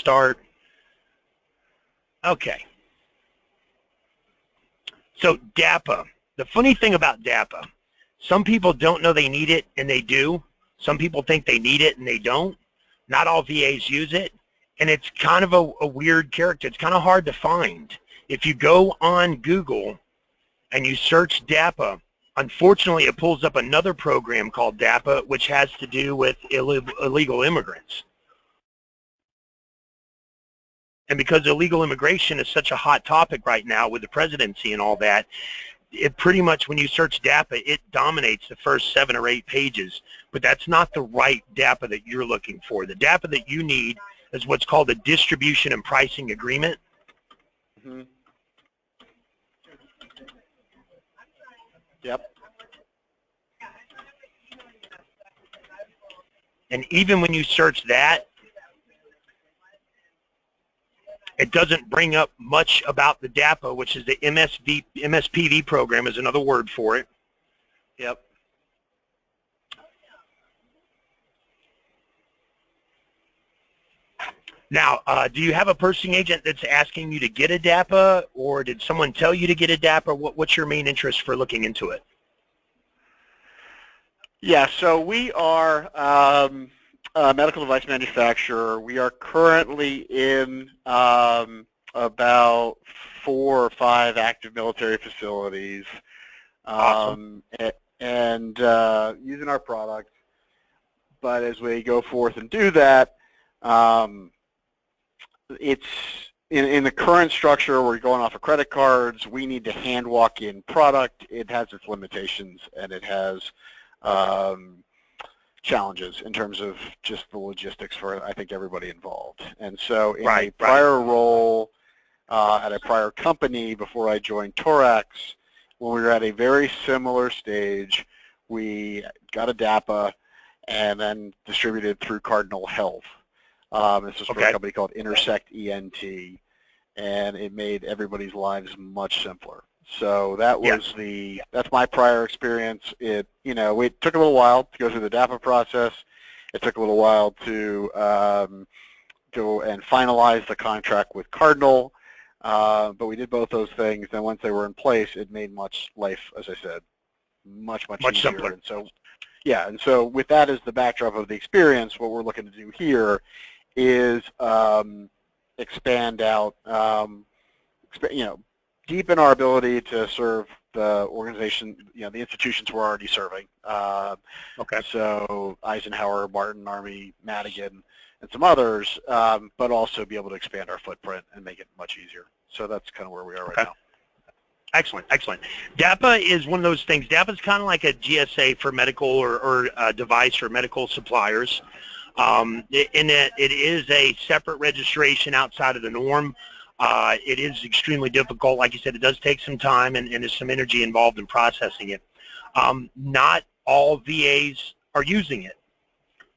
start. Okay. So DAPA. The funny thing about DAPA, some people don't know they need it and they do. Some people think they need it and they don't. Not all VAs use it. And it's kind of a weird character. It's kind of hard to find. If you go on Google and you search DAPA, unfortunately it pulls up another program called DAPA, which has to do with illegal immigrants. And because illegal immigration is such a hot topic right now with the presidency and all that, it pretty much, when you search DAPA, it dominates the first 7 or 8 pages. But that's not the right DAPA that you're looking for. The DAPA that you need is what's called a distribution and pricing agreement. Mm-hmm. Yep. And even when you search that, it doesn't bring up much about the DAPA, which is the MSPV program is another word for it. Yep. Now, do you have a purchasing agent that's asking you to get a DAPA, or did someone tell you to get a DAPA? What's your main interest for looking into it? Yeah, so we are a medical device manufacturer. We are currently in about 4 or 5 active military facilities. Awesome. And using our product. But as we go forth and do that, it's in the current structure, we're going off of credit cards. We need to hand walk in product. It has its limitations, and it has challenges in terms of just the logistics for, I think, everybody involved. And so in a prior role at a prior company before I joined Torax, when we were at a very similar stage, we got a DAPA and then distributed through Cardinal Health. This was for a company called Intersect ENT, and it made everybody's lives much simpler. So that was that's my prior experience. It took a little while to go through the DAPA process. It took a little while to go and finalize the contract with Cardinal, but we did both those things. And once they were in place, it made life, as I said, much easier. Simpler. And so, and so with that as the backdrop of the experience, what we're looking to do here is expand out, deepen our ability to serve the organization, the institutions we're already serving. So Eisenhower, Martin, Army, Madigan, and some others, but also be able to expand our footprint and make it much easier. So that's kind of where we are right now. Excellent, excellent. DAPA is one of those things. DAPA is kind of like a GSA for medical or device for medical suppliers. In that it is a separate registration outside of the norm. It is extremely difficult. Like you said, it does take some time and there's some energy involved in processing it. Not all VAs are using it.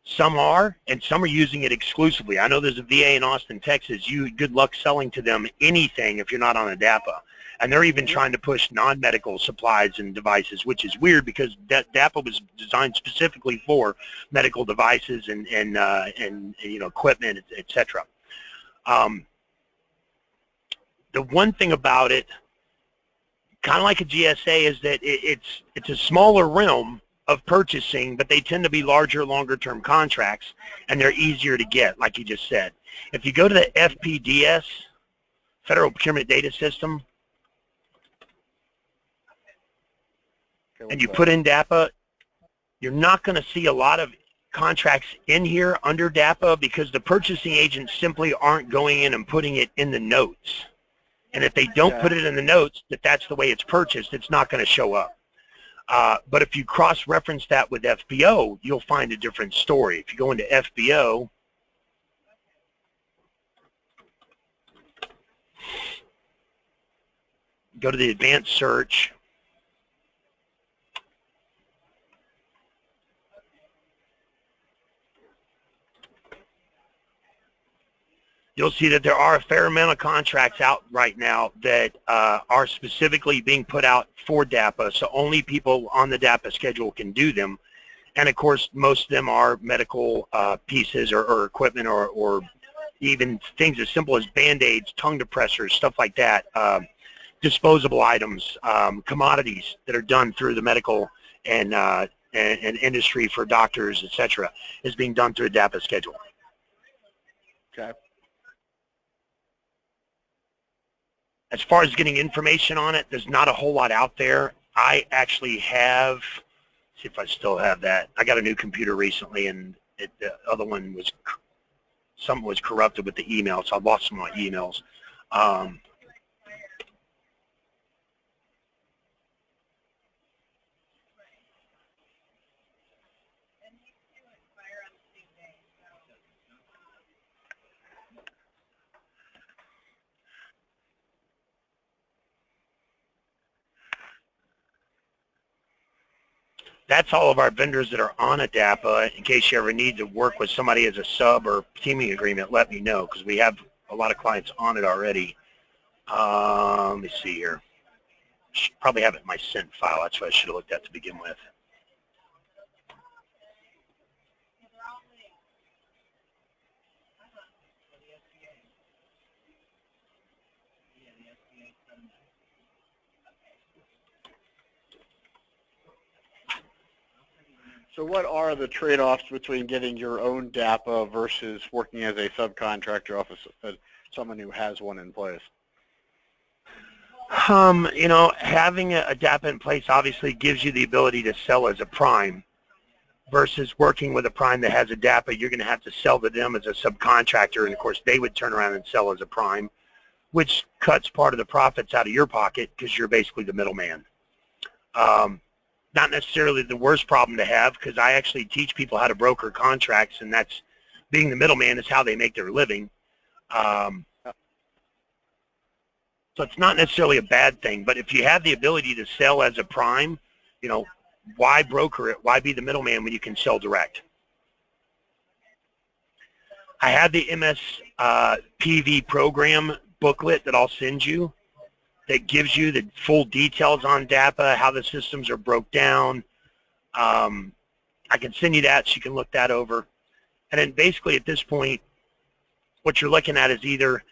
Some are, and some are using it exclusively. I know there's a VA in Austin, Texas. Good luck selling to them anything if you're not on a DAPA. And they're even trying to push non-medical supplies and devices, which is weird because DAPA was designed specifically for medical devices and equipment, etc. The one thing about it, kind of like a GSA, is that it's a smaller realm of purchasing, but they tend to be larger, longer-term contracts, and they're easier to get, like you just said. If you go to the FPDS, Federal Procurement Data System, and you put in DAPA, you're not going to see a lot of contracts in here under DAPA because the purchasing agents simply aren't going in and putting it in the notes. And if they don't put it in the notes that that's the way it's purchased, it's not going to show up. But if you cross-reference that with FBO, you'll find a different story. If you go into FBO, go to the advanced search, you'll see that there are a fair amount of contracts out right now that are specifically being put out for DAPA, so only people on the DAPA schedule can do them. And of course, most of them are medical pieces or equipment or even things as simple as Band-Aids, tongue depressors, stuff like that, disposable items, commodities that are done through the medical and industry for doctors, etc., is being done through a DAPA schedule. Okay. As far as getting information on it, there's not a whole lot out there. I actually have, see if I still have that. I got a new computer recently, and the other one was, something was corrupted with the email, so I lost some of my emails. That's all of our vendors that are on a DAPA. In case you ever need to work with somebody as a sub or teaming agreement, let me know, because we have a lot of clients on it already. Let me see here. Should probably have it in my sent file. That's what I should have looked at to begin with. So what are the trade-offs between getting your own DAPA versus working as a subcontractor off of someone who has one in place? You know, having a DAPA in place obviously gives you the ability to sell as a prime versus working with a prime that has a DAPA. You're going to have to sell to them as a subcontractor, and of course they would turn around and sell as a prime, which cuts part of the profits out of your pocket because you're basically the middleman. Not necessarily the worst problem to have, because I actually teach people how to broker contracts, and that's being the middleman is how they make their living. So it's not necessarily a bad thing, but if you have the ability to sell as a prime, you know, why broker it? Why be the middleman when you can sell direct? I have the MSPV program booklet that I'll send you that gives you the full details on DAPA, how the systems are broke down. I can send you that so you can look that over. And then basically at this point, what you're looking at is either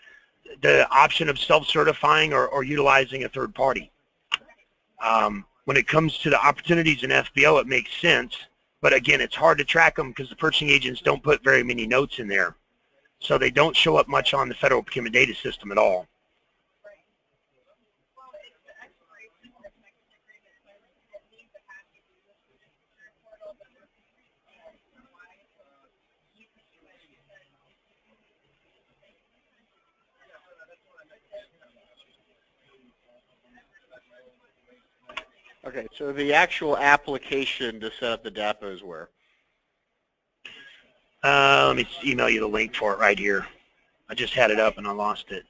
the option of self-certifying or utilizing a third party. When it comes to the opportunities in FBO, it makes sense. But again, it's hard to track them because the purchasing agents don't put very many notes in there. So they don't show up much on the federal procurement data system at all. Okay, so the actual application to set up the DAPA is where? Let me email you the link for it right here. I just had it up and I lost it.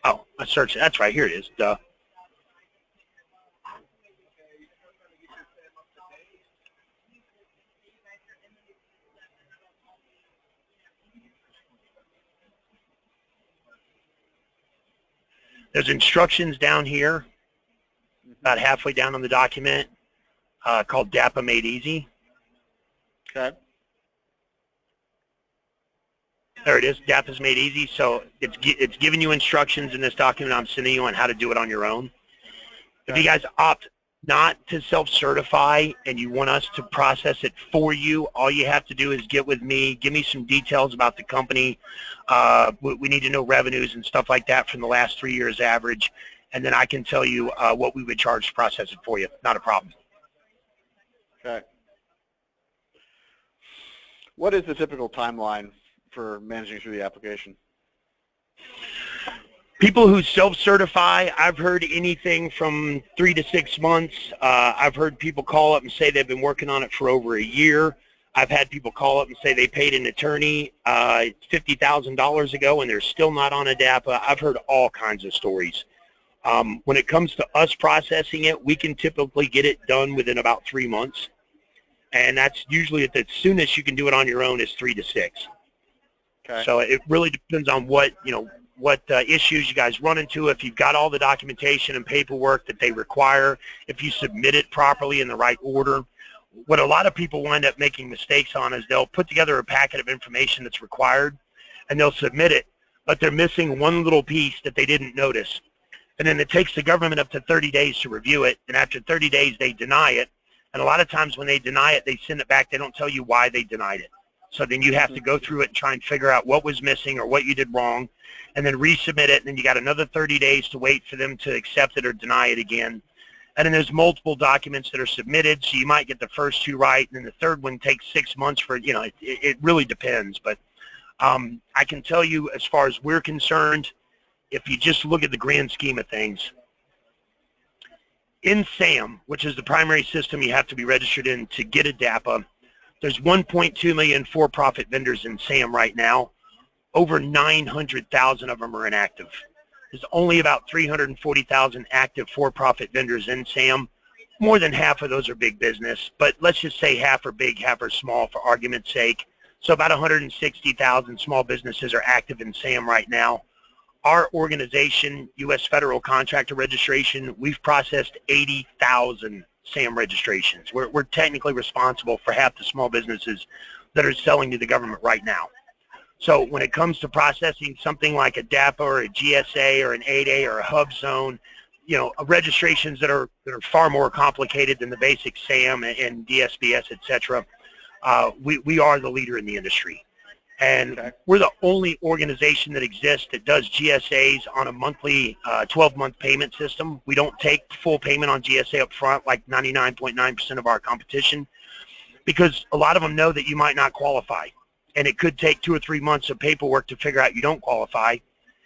Oh, I searched it. That's right. Here it is. Duh. There's instructions down here, about halfway down on the document, called DAPA Made Easy. Okay. There it is. DAPA's Made Easy. So it's giving you instructions in this document I'm sending you on how to do it on your own. Okay. If you guys opt not to self-certify and you want us to process it for you, all you have to do is get with me, give me some details about the company. We need to know revenues and stuff like that from the last 3 years average, and then I can tell you what we would charge to process it for you. Not a problem. Okay. What is the typical timeline for managing through the application? People who self-certify, I've heard anything from 3 to 6 months. I've heard people call up and say they've been working on it for over a year. I've had people call up and say they paid an attorney $50,000 ago and they're still not on a DAPA. I've heard all kinds of stories. When it comes to us processing it, we can typically get it done within about 3 months. And that's usually at the soonest you can do it on your own is 3 to 6. Okay. So it really depends on what, what issues you guys run into, if you've got all the documentation and paperwork that they require, if you submit it properly in the right order. what a lot of people wind up making mistakes on is they'll put together a packet of information that's required, and they'll submit it, but they're missing one little piece that they didn't notice. And then it takes the government up to 30 days to review it, and after 30 days they deny it. And a lot of times when they deny it, they send it back. They don't tell you why they denied it. So then you have to go through it and try and figure out what was missing or what you did wrong, and then resubmit it, and then you got another 30 days to wait for them to accept it or deny it again. And then there's multiple documents that are submitted, so you might get the first two right, and then the third one takes 6 months for, you know, it really depends. But I can tell you, as far as we're concerned, if you just look at the grand scheme of things, in SAM, which is the primary system you have to be registered in to get a DAPA, there's 1.2 million for-profit vendors in SAM right now. Over 900,000 of them are inactive. There's only about 340,000 active for-profit vendors in SAM. More than half of those are big business, but let's just say half are big, half are small for argument's sake. So about 160,000 small businesses are active in SAM right now. Our organization, U.S. Federal Contractor Registration, we've processed 80,000 SAM registrations. We're technically responsible for half the small businesses that are selling to the government right now. So when it comes to processing something like a DAPA or a GSA or an 8A or a hubzone, you know, registrations that are far more complicated than the basic SAM and DSBS, et cetera, we are the leader in the industry. And we're the only organization that exists that does GSAs on a monthly 12-month payment system. We don't take full payment on GSA up front like 99.9% of our competition, because a lot of them know that you might not qualify. And it could take 2 or 3 months of paperwork to figure out you don't qualify,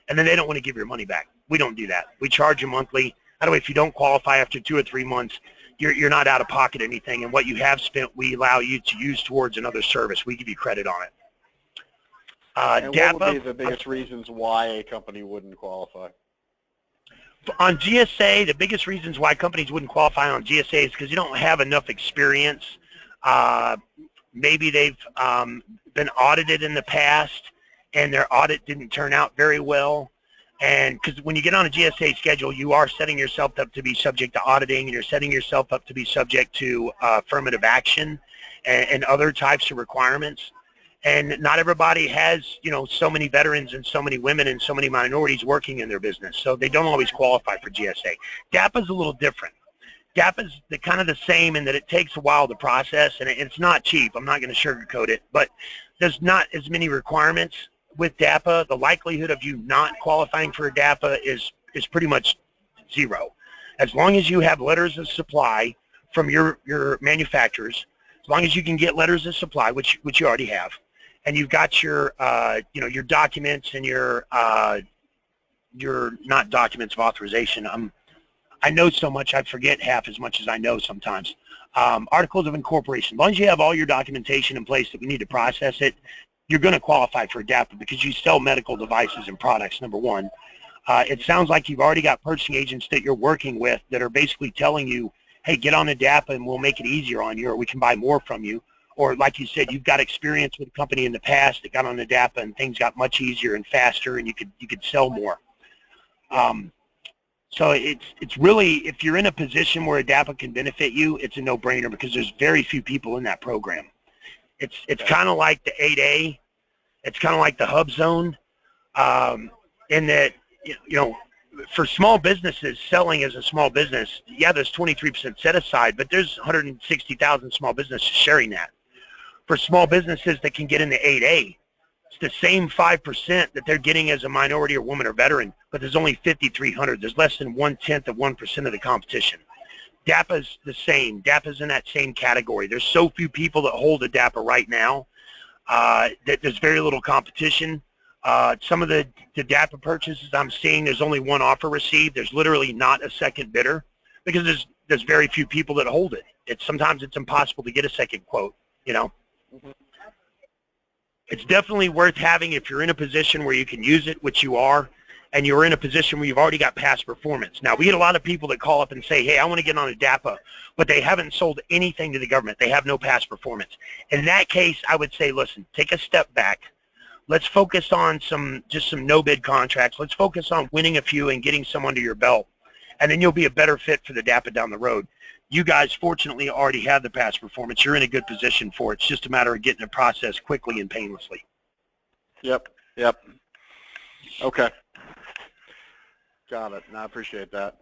and then they don't want to give your money back. We don't do that. We charge you monthly. That way, if you don't qualify after 2 or 3 months, you're not out of pocket anything, and what you have spent, we allow you to use towards another service. We give you credit on it. And DAPA, what would be the biggest reasons why a company wouldn't qualify? On GSA, the biggest reasons why companies wouldn't qualify on GSA is because you don't have enough experience. Maybe they've been audited in the past, and their audit didn't turn out very well. And because when you get on a GSA schedule, you are setting yourself up to be subject to auditing, and you're setting yourself up to be subject to affirmative action and other types of requirements. And not everybody has, you know, so many veterans and so many women and so many minorities working in their business, so they don't always qualify for GSA. DAPA is a little different. DAPA is kind of the same in that it takes a while to process, and it's not cheap. I'm not going to sugarcoat it, but there's not as many requirements with DAPA. The likelihood of you not qualifying for a DAPA is pretty much zero. As long as you have letters of supply from your manufacturers, as long as you can get letters of supply, which you already have, and you've got your you know, your documents and your not documents of authorization. I know so much, I forget half as much as I know sometimes. Articles of incorporation. As long as you have all your documentation in place that we need to process it, you're going to qualify for a DAPA because you sell medical devices and products, number one. It sounds like you've already got purchasing agents that you're working with that are basically telling you, hey, get on a DAPA and we'll make it easier on you, or we can buy more from you. Or like you said, you've got experience with a company in the past that got on the DAPA and things got much easier and faster, and you could sell more. So it's really, if you're in a position where a DAPA can benefit you, it's a no-brainer because there's very few people in that program. It's kind of like the 8A. It's kind of like the hubzone, in that, you know, for small businesses, selling as a small business, yeah, there's 23% set aside, but there's 160,000 small businesses sharing that. For small businesses that can get in the 8A, it's the same 5% that they're getting as a minority or woman or veteran, but there's only 5,300. There's less than 1/10 of 1% of the competition. DAPA's the same. DAPA's in that same category. There's so few people that hold a DAPA right now that there's very little competition. Some of the DAPA purchases I'm seeing, there's only one offer received. There's literally not a second bidder because there's very few people that hold it. Sometimes it's impossible to get a second quote, you know. Mm-hmm. It's definitely worth having if you're in a position where you can use it, which you are, and you're in a position where you've already got past performance. Now, we get a lot of people that call up and say, hey, I want to get on a DAPA, but they haven't sold anything to the government. They have no past performance. In that case, I would say, listen, take a step back. Let's focus on just some no-bid contracts. Let's focus on winning a few and getting some under your belt, and then you'll be a better fit for the DAPA down the road. You guys fortunately already have the past performance. You're in a good position for it. It's just a matter of getting it processed quickly and painlessly. Yep, yep. Okay. Got it. No, I appreciate that.